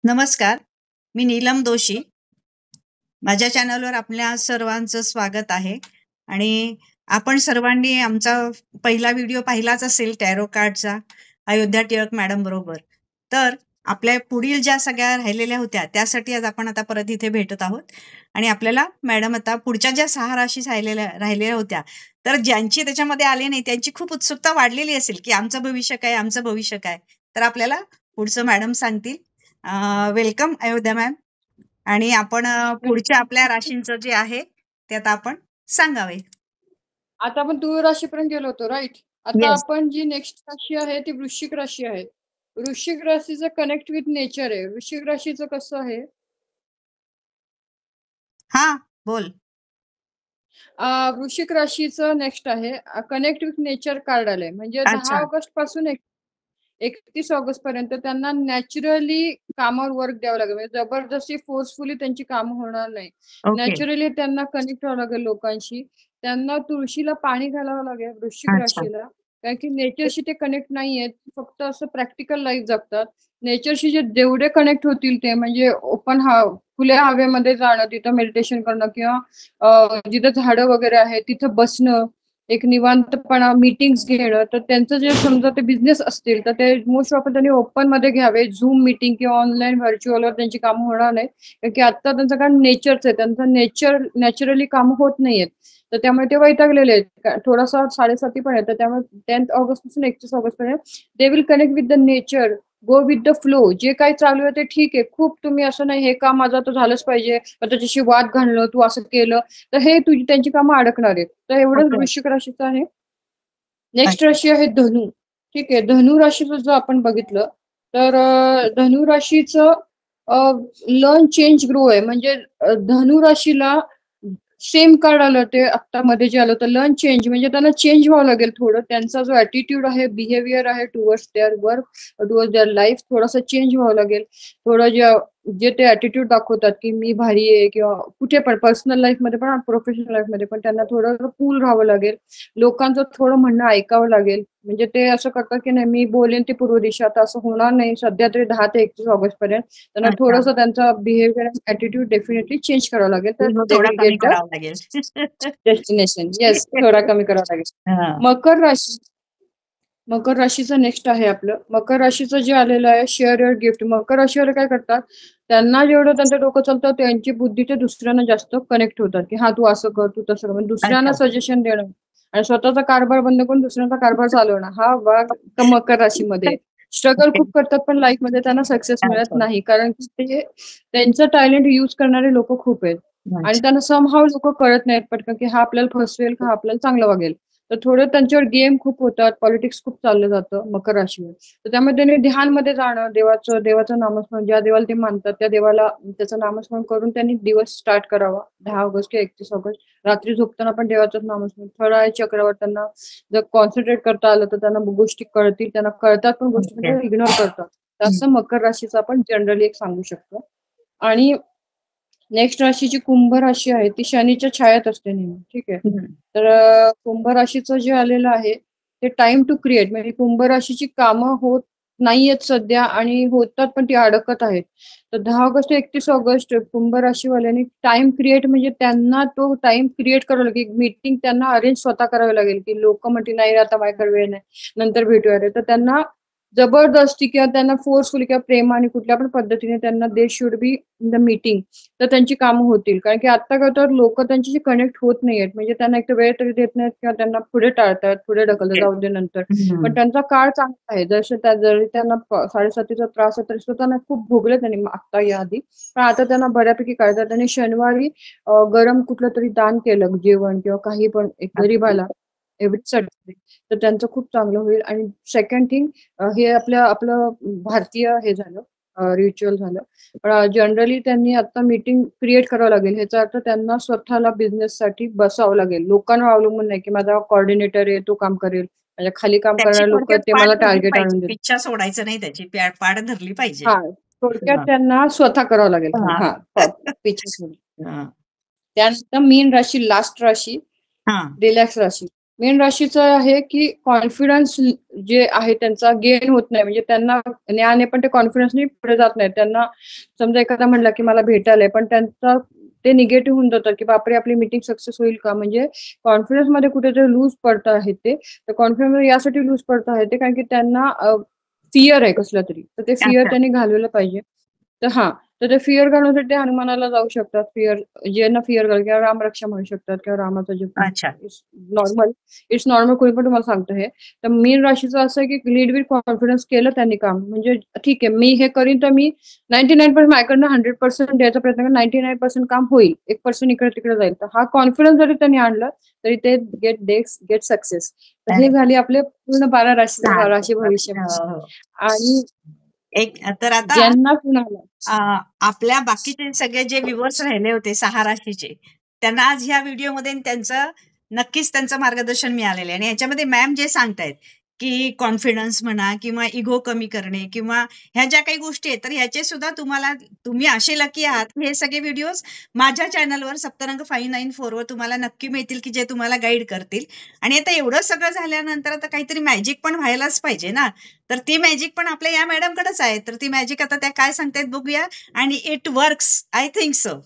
नमस्कार, मी नीलम दोशी. माझ्या चॅनलवर आपल्या सर्वांचं स्वागत आहे आणि आपण सर्वांनी आमचा पहिला व्हिडिओ पाहिलाच असेल टॅरो कार्डचा अयोध्या टिळक मॅडम बरोबर. तर आपल्या पुढील ज्या सगळ्या राहिलेल्या होत्या त्यासाठी आज आपण आता परत इथे भेटत आहोत आणि आपल्याला मॅडम आता पुढच्या ज्या 6 राशी राहिलेल्या होत्या, तर ज्यांची त्याच्यामध्ये आले नाही त्यांची खूप उत्सुकता वाढलेली असेल की आमचं भविष्य काय, आमचं भविष्य काय. तर आपल्याला पुढचं मॅडम सांगतील. Welcome Ayodhya ma'am. आणि आपण पुढच्या आपल्या राशींचं जे आहे ते आता आपण सांगावे. आता आपण तुळ राशीपर्यंत गेलो होतो, राईट? आता येस. आपण जी नेक्स्ट राशी आहे ती वृश्चिक राशी आहे. वृश्चिक राशीचं कनेक्ट विथ नेचर आहे. वृश्चिक राशीचं कसं आहे? हा, बोल. वृश्चिक राशीचं नेक्स्ट आहे कनेक्ट विथ नेचर कार्ड आलंय. म्हणजे 10 अच्छा. ऑगस्ट पासून 31 ऑगस्ट पर्यंत त्यांना नॅचरली कामावर वर्क द्यावं लागेल. म्हणजे जबरदस्ती फोर्सफुली त्यांची कामं होणार नाही. ओके. नॅचरली त्यांना कनेक्ट व्हावं लागेल लोकांशी. त्यांना तुळशीला पाणी घालावं लागेल वृश्चिक अच्छा. राशीला. कारण की नेचरशी ते कनेक्ट नाहीयेत. फक्त असं प्रॅक्टिकल लाईफ जगतात. नेचरशी जेवढे कनेक्ट होतील ते म्हणजे खुल्या हवेमध्ये जाणं, तिथं मेडिटेशन करणं किंवा जिथं झाडं वगैरे आहेत तिथं बसणं, एक निवांतपणा, मीटिंग्स घेणं. तर त्यांचं जे समजा ते बिझनेस असतील तर ते मोस्ट ऑफ त्यांनी ओपन मध्ये घ्यावे. झूम मीटिंग किंवा ऑनलाईन व्हर्च्युअलवर त्यांची कामं होणार नाही. कारण की आता त्यांचं काम नेचरचं आहे. त्यांचं नॅचरली कामं होत नाहीयेत. तर त्यामुळे ते वैतागलेले आहेत. थोडासा 7.5 पण आहे. तर त्यामुळे 10 ऑगस्ट पासून 31 ऑगस्ट पर्यंत they will connect with the nature, go with the flow. जे काही चालू आहे ते ठीक आहे. खूप तुम्ही असं नाही हे काम माझं तर झालंच पाहिजे, त्याच्याशी वाद घालणं, तू असं केलं तर हे त्यांची कामं अडकणार आहेत. तर एवढंच ओके. वृश्चिक राशीचं आहे. नेक्स्ट अच्छा. राशी आहे धनु. ठीक आहे. धनु राशीचं जर आपण बघितलं तर धनु राशीचं लर्न चेंज ग्रो आहे. म्हणजे धनु राशीला सेम कार्ड आलं ते आत्ता मध्ये जे आलं होतं लर्न चेंज. म्हणजे त्यांना चेंज व्हावं लागेल थोडं. त्यांचा जो ऍटिट्यूड आहे, बिहेवियर आहे towards their work, towards their life, थोडासा चेंज व्हावं लागेल. थोडं जे ते ऍटिट्यूड दाखवतात की मी भारी आहे किंवा कुठे पण पर्सनल लाईफ मध्ये पण प्रोफेशनल लाईफ मध्ये पण त्यांना थोडं कूल राहावं लागेल. लोकांचं थोडं म्हणणं ऐकावं लागेल. म्हणजे ते असं करतात की नाही मी बोलेन ती पूर्व दिशा, आता असं होणार नाही सध्या तरी 10 ते 31 ऑगस्ट पर्यंत. त्यांना अच्छा. थोडंसं त्यांचा बिहेवियर ऍटिट्यूड डेफिनेटली चेंज करावं लागेल. तर ego दे थोडा विल कमी गेट द करावा लागेल. डेस्टिनेशन. येस, थोडा कमी करावा लागेल. हा. मकर राशी. मकर राशीचं नेक्स्ट आहे आपलं. मकर राशीचं जे आलेलं आहे शेअर युअर गिफ्ट. मकर राशीवाले काय करतात, त्यांना जेवढं त्यांचं डोकं चालतं त्यांची बुद्धी ते दुसऱ्यांना जास्त कनेक्ट होतात की हा तू असं कर, तू तसं कर. म्हणजे दुसऱ्यांना अच्छा. सजेशन देणं आणि स्वतःचा कारभार बंद करून दुसऱ्यांचा कारभार चालवणं हा भाग मकर राशीमध्ये आहे. Struggle okay. खूप करतात पण लाईफ मध्ये त्यांना सक्सेस मिळत अच्छा. नाही. कारण की ते त्यांचं टॅलेंट यूज करणारे लोक खूप आहेत आणि अच्छा. त्यांना समहाव लोक कळत नाहीत पटकन की हा आपल्याला फसवेल का हा आपल्याला चांगलं वागेल. तर थोडं त्यांच्यावर गेम खूप होतात, पॉलिटिक्स खूप चाललं जातं मकर राशीवर. तर त्यामध्ये त्यांनी ध्यानमध्ये जाणं, देवाचं नामस्मरण, ज्या देवाला ते मानतात त्या देवाला त्याचं नामस्मरण करून त्यांनी दिवस स्टार्ट करावा. 10 ऑगस्ट किंवा 31 ऑगस्ट रात्री झोपताना पण देवाचंच नामस्मरण. फळाच्या चक्रावर त्यांना जर कॉन्सन्ट्रेट करता आलं तर त्यांना गोष्टी कळतील. त्यांना कळतात पण गोष्टी पण ओके. ते इग्नोर करतात. असं मकर राशीचं आपण जनरली एक सांगू शकतो. आणि नेक्स्ट राशीची कुंभ राशी आहे ती शनीच्या छायात असते नेहमी. ठीक आहे. तर कुंभ राशीचं जे आलेलं आहे ते टाइम टू क्रिएट. म्हणजे कुंभ राशीची कामं होत नाहीयेत सध्या आणि होतात पण ती अडकत आहेत. तर 10 ऑगस्ट ते 31 ऑगस्ट कुंभ राशीवाल्यांनी टाइम क्रिएट म्हणजे त्यांना तो टाइम क्रिएट करावा लागेल. मीटिंग त्यांना अरेंज स्वतः करावी लागेल की लोक म्हणतील नाही आता माझ्याकडे वेळ नाही, नंतर भेटूया रे. तर त्यांना जबरदस्ती किंवा त्यांना फोर्सफुली किंवा प्रेमाने कुठल्या पण पद्धतीने त्यांना they should be in the meeting. तर त्यांची कामं होतील. कारण की आता काय तर लोक त्यांच्याशी कनेक्ट होत नाहीयेत. म्हणजे त्यांना एक तर वेळ तरी देत नाहीत किंवा त्यांना पुढे टाळतात, पुढे ढकलतात, जाऊ दे नंतर. पण त्यांचा काळ चांगला आहे. जरी त्यांना 7.5चा त्रास आहे तरी सुद्धा त्यांना खूप भोगले त्यांनी आता याआधी. पण आता त्यांना बऱ्यापैकी कळतात. त्यांनी शनिवारी गरम कुठलं तरी दान केलं, जेवण किंवा काही पण एक गरीबाला एव्हरी सॅटर्डे, तर त्यांचं खूप चांगलं होईल. आणि सेकंड थिंग, हे आपलं भारतीय हे झालं, रिच्युअल झालं. पण जनरली त्यांनी आता मीटिंग क्रिएट करावं लागेल. ह्याचा अर्थ त्यांना स्वतःला बिझनेससाठी बसावं लागेल. लोकांवर अवलंबून नाही की माझा कॉर्डिनेटर आहे तो काम करेल. माझ्या खाली काम त्याची करणारे लोक थोडक्यात ते पाठ मला धरली टार्गेट पाहिजे, आणून देतात. पिच्छा सोडायचं नाही, त्याची पाठ धरली पाहिजे. हा, थोडक्यात हा. त्यांना स्वतः करावं लागेल काम. हा. हा, पिच्छा सोडून. हा. त्यानंतर मीन राशी, लास्ट राशी, हा. रिलॅक्स राशी. मीन राशीचं आहे की कॉन्फिडन्स जे आहे त्यांचा गेन होत नाही, म्हणजे त्यांना ज्ञान आहे पण ते कॉन्फिडन्सनी पुढे जात नाही. त्यांना समजा एखादा म्हणला की मला भेटायलंय, पण त्यांचा ते निगेटिव्ह होऊन जातं की बापरे आपली मीटिंग सक्सेस होईल का, म्हणजे कॉन्फिडन्स मध्ये कुठेतरी लूज पडत आहे ते. तर कॉन्फिडन्स मध्ये यासाठी लूज पडत आहे ते कारण की त्यांना फिअर आहे कसला तरी, तर ते फिअर अच्छा. त्यांनी घालवलं पाहिजे. तर तर ते फिअर घालवण्यासाठी हनुमानाला जाऊ शकतात. ज्यांना फिअर घाल किंवा रामरक्षा म्हणू शकतात किंवा रामाचा जप म्हणू अच्छा. शकतात. इट्स नॉर्मल, कोणी पण तुम्हाला सांगतो हे. तर मीन राशीचं असं आहे की लीड विथ कॉन्फिडन्स केलं त्यांनी काम, म्हणजे ठीक आहे मी हे करीन तर मी 99% माझ्याकडनं 100% द्यायचा प्रयत्न करेन, 99% काम होईल, 1% इकडे तिकडे जाईल. तर हा कॉन्फिडन्स जरी त्यांनी आणला तरी ते गेट सक्सेस. तर हे अरे झाली आपले पूर्ण 12 राशीचं राशी भविष्य. हो, हो. आणि तर आता ज्यांना कुणाला आपल्या बाकीचे सगळे जे व्ह्युअर्स राहिले होते 6 राशीचे, त्यांना आज ह्या व्हिडिओमध्ये नक्कीच त्यांचं मार्गदर्शन मिळालेलं आहे. आणि याच्यामध्ये मॅम जे सांगतायत की कॉन्फिडन्स म्हणा किंवा इगो कमी करणे किंवा ह्या ज्या काही गोष्टी आहेत, तर ह्याचे सुद्धा तुम्ही असे लकी आहात, हे सगळे व्हिडिओज माझ्या चॅनलवर सप्तरंग 594 वर तुम्हाला नक्की मिळतील की जे तुम्हाला गाईड करतील. आणि आता एवढं सगळं झाल्यानंतर आता काहीतरी मॅजिक पण व्हायलाच पाहिजे ना. तर ती मॅजिक पण आपल्या या मॅडमकडेच आहे. तर ती मॅजिक आता त्या काय सांगतायत बघूया. आणि it works, I think so.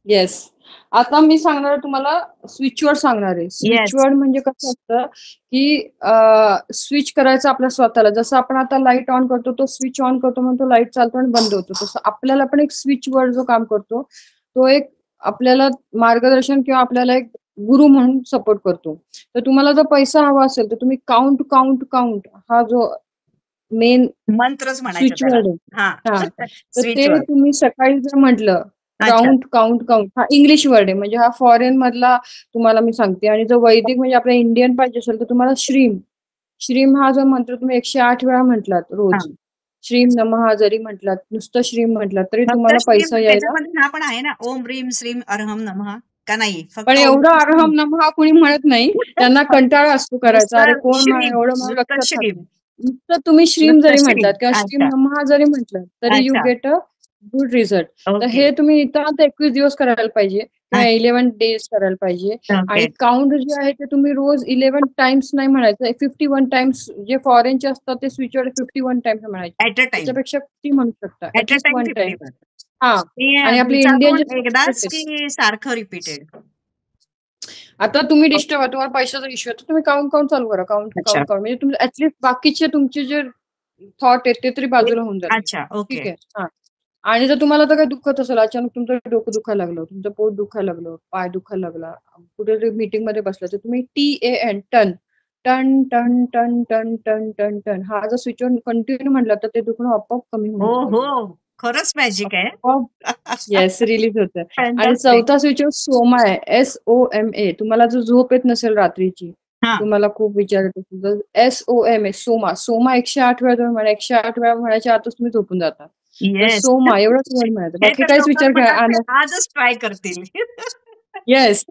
Yes. आता मी सांगणार तुम्हाला स्विचवर्ड सांगणार आहे. स्विचवर्ड म्हणजे कसं असतं की स्विच करायचं आपल्या स्वतःला. जसं आपण आता लाईट ऑन करतो, तो स्विच ऑन करतो म्हणून तो लाईट चालतो आणि बंद होतो. तसं आपल्याला पण एक स्विचवर्ड जो काम करतो, तो एक आपल्याला मार्गदर्शन किंवा आपल्याला एक गुरु म्हणून सपोर्ट करतो. तर तुम्हाला जर पैसा हवा असेल तर तुम्ही काउंट काउंट काउंट हा जो मेन मंत्रच म्हणायचं त्याला. स्विचवर्ड आहे. तर स्विच ते वर्ड. तुम्ही सकाळी जर म्हटलं अच्छा. काउंट काउंट काउंट, हा इंग्लिश वर्ड आहे, म्हणजे हा फॉरेन मधला तुम्हाला मी सांगते. आणि जर वैदिक म्हणजे आपल्या इंडियन पाहिजे असेल तर तुम्हाला श्रीम. श्रीम हा जो मंत्र तुम्ही 108 वेळा म्हटलात रोज, श्रीम नमः जरी म्हटलात, नुसतं श्रीम म्हटलात तरी फक्त तुम्हाला श्रीम पैसा यायला. त्याच्यामध्ये हा पण आहे ना, ओम ह्रीम श्रीम अर्हम नमः, का नाही? पण फक्त ओम एवढं श्रीम. अर्हम नमः कुणी म्हणत नाही, त्यांना कंटाळा असतो करायचा. अरे नुसतं कोण श्रीम, एवढं मला नुसतं लक्षात राहत श्रीम, नाही. नुसतं तुम्ही श्रीम नुसतं जरी श्रीम. म्हटलात किंवा श्रीम अच्छा. नमः जरी म्हटलं तरी यू अच्छा. Get a good result. तर ओके. हे तुम्ही नितांत 21 दिवस करायला पाहिजे किंवा 11 डेज करायला पाहिजे. ओके. आणि काउंट जे आहे ते तुम्ही रोज 11 टाइम्स नाही म्हणायचं, 51 टाइम्स. जे फॉरेनचे असतात ते स्विचवर्ड 51 टाइम्स म्हणायचे, ऍट अ टाइम. त्याच्यापेक्षा किती म्हणू शकता, at a at least time 1 time. 51. आणि आपले इंडियन जे दिवसातून एकदाच की सारखं रिपीटेड? आता तुम्ही डिस्टर्ब आहे, तुम्हाला पैशाचा इश्यू आहे, तर तुम्ही काउंट काउंट चालू करा. काउंट अच्छा. काउंट म्हणजे तुम्ही ऍटलीस्ट बाकीचे तुमचे जे थॉट आहेत ते तरी बाजूला होऊन जातील. अच्छा. ओके. ठीक आहे. आणि जर तुम्हाला तर काही दुखत असेल, अचानक तुमचं डोकं दुखायला लागलं, तुमचं पोट दुखायला लागलं, पाय दुखायला लागला, कुठेतरी मीटिंग मध्ये बसला, तर तुम्ही TAN टन टन टन टन टन टन टन टन हा जर स्विच ऑन कंटिन्यू म्हटलं तर ते दुखणं आपोआप कमी हो, होऊन हो. जातं. खरंच मॅजिक आहे. येस, रिलीज होतं. आणि फॅन्टास्टिक. चौथा स्विच ऑफ सोमा आहे, SOMA. तुम्हाला जर झोप येत नसेल रात्रीची, हां. तुम्हाला खूप विचार येत असेल तर SOMA, सोमा. सोमा 108 वेळा तुम्ही म्हणा, 108 वेळा म्हणायच्या आतच तुम्ही झोपून जाता. तर येस. सोमा एवढंच वर्ड म्हणायचं, हे बाकी तर काहीच लोक विचार मला वाटतं करा. आजच ट्राय करतील. येस.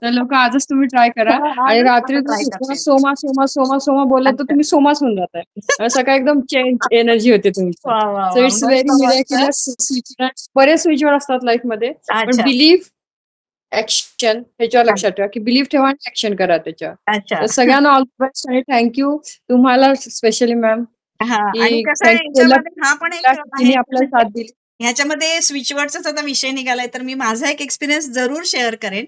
तर लोक आजच तुम्ही ट्राय करा. आणि आजच रात्री मला जर ट्राय झोपताना करतील. सोमा सोमा सोमा सोमा बोलला तर अच्छा. तुम्ही सोमाच होऊन जाताय. आणि सकाळी एकदम चेंज एनर्जी होते तुमची. वाह, वाह, सो वाह! इट्स मस्त, व्हेरी मस्त. मिरॅक्युलस. बरेच स्विचवर असतात लाईफमध्ये, पण अच्छा. बिलीव्ह, ऍक्शन ह्याच्यावर लक्षात ठेवा की बिलीव्ह ठेवा आणि ऍक्शन करा त्याच्यावर. अच्छा. तर सगळ्यांना ऑल द बेस्ट आणि थँक्यू तुम्हाला स्पेशली मॅम हां. आणि की कसं आहे याच्यामध्ये हा पण एक आहे तिने आपल्याला साथ दिली. ह्याच्यामध्ये स्विचवर्डचाच आता विषय निघालाय, तर मी माझा एक एक्सपिरियन्स जरूर शेअर करेन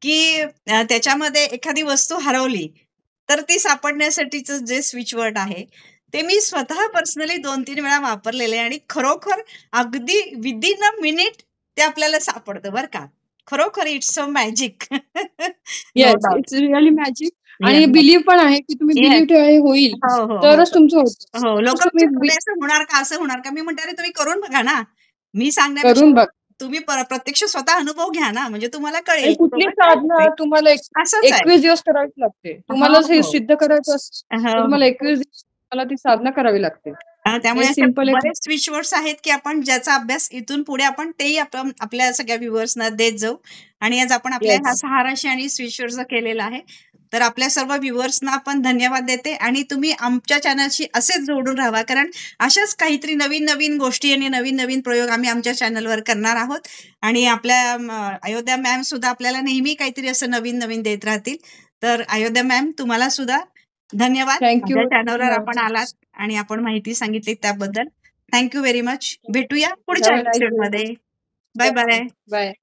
की त्याच्यामध्ये एखादी वस्तू हरवली तर ती सापडण्यासाठीचं जे स्विचवर्ड आहे ते मी स्वतः पर्सनली 2-3 वेळा वापरलेले आणि खरोखर अगदी विदिन अ मिनिट ते आपल्याला सापडतं बरं का. खरोखर it's a magic. No yes, doubt. It's really magic. आणि बिलीव्ह पण आहे की तुम्ही येस. बिलीव्ह ठेवा हे होईल, हो, हो, हो. तरच तुमचं होतं. हो, लोकं तुम्ही विचारतात, असं होणार का? असं होणार का? मी म्हणते, "अरे तुम्ही करून बघा ना." मी सांगण्यापेक्षा करून बघ. तुम्ही प्रत्यक्ष स्वतः अनुभव घ्या ना, म्हणजे तुम्हाला आणि कळेल की कुठली बाबा काय साधना होतंय. तुम्हाला असंच आहे. 21 दिवस करावीच लागते. हो, तुम्हाला हे हो. सिद्ध करायचं असेल तर हो, तुम्हाला हो. 21 दिवस तुम्हाला ती साधना करावी लागते. त्यामुळे असे सिंपल एक बरेच स्विच वर्ड्स आहेत की आपण ज्याचा अभ्यास इथून पुढे आपण तेही आपण आपल्या सगळ्या व्ह्युअर्सना देत जाऊ. आणि आज आपण आपल्या ह्या येस 6 राशी आणि स्विच वर्ड्स केलेला आहे. तर आपल्या सर्व व्ह्युअर्सना आपण धन्यवाद देते आणि तुम्ही आमच्या चॅनलशी असेच जोडून राहा, कारण अशाच काहीतरी नवीन नवीन गोष्टी आणि नवीन नवीन प्रयोग आम्ही आमच्या चॅनलवर करणार आहोत. आणि आपल्या अयोध्या मॅम सुद्धा आपल्याला नेहमी काहीतरी असं नवीन नवीन देत राहतील. तर अयोध्या मॅम तुम्हाला सुद्धा धन्यवाद. थँक्यू माझ्या चॅनलवर मॅम. आपण आलात आणि आपण माहिती सांगितली त्याबद्दल. Thank you very much. भेटूया पुढच्या हॅव अ नाईस डे. एपिसोडमध्ये. Bye bye. बाय.